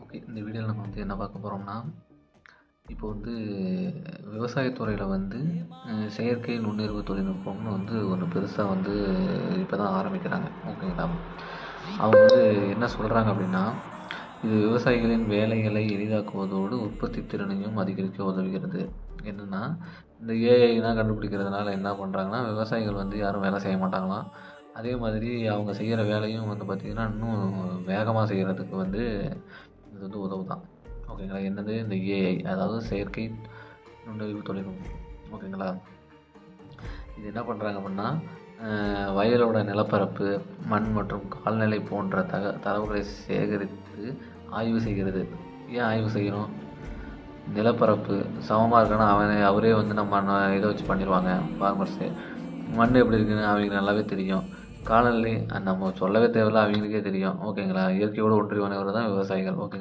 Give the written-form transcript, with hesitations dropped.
Okay. இந்த வீடியோவில் நம்ம வந்து என்ன பார்க்க போகிறோம்னா, இப்போ வந்து விவசாயத்துறையில வந்து செயற்கை நுண்ணறிவு தொழில்நுட்பம்னு வந்து ஒண்ணு பெருசா வந்து இப்போ தான் ஆரம்பிக்கிறாங்க. ஓகேங்களா? அவங்க வந்து என்ன சொல்கிறாங்க அப்படின்னா, இது விவசாயிகளின் வேலைகளை எளிதாக்குவதோடு உற்பத்தி திறனையும் அதிகரிக்க உதவுகிறது. என்னன்னா, இந்த ஏஐலாம் கண்டுபிடிக்கிறதுனால என்ன பண்ணுறாங்கன்னா, விவசாயிகள் வந்து யாரும் வேலை செய்ய மாட்டாங்களாம். அதே மாதிரி அவங்க செய்கிற வேலையும் வந்து பார்த்திங்கன்னா, இன்னும் வேகமாக செய்கிறதுக்கு வந்து இது வந்து உதவுதான். ஓகேங்களா? என்னது இந்த ஏஐ, அதாவது செயற்கை நுண்ணறிவு தொழில்நுட்பம். ஓகேங்களா? இது என்ன பண்ணுறாங்க அப்படின்னா, வயலோட நிலப்பரப்பு, மண் மற்றும் கால்நிலை போன்ற தரவுகளை சேகரித்து ஆய்வு செய்கிறது. ஏன் ஆய்வு செய்யணும்? நிலப்பரப்பு சமமாக இருக்கான்னா அவரே வந்து நம்ம இதை வச்சு பண்ணிடுவாங்க ஃபார்மர்ஸு. மண் எப்படி இருக்குன்னு அவங்களுக்கு நல்லாவே தெரியும். காலநிலை நம்ம சொல்லவே தேவையில்ல, அவங்களுக்கே தெரியும். ஓகேங்களா? இயற்கையோடு ஒன்றி வாழ்றவர் தான் விவசாயிகள். ஓகே.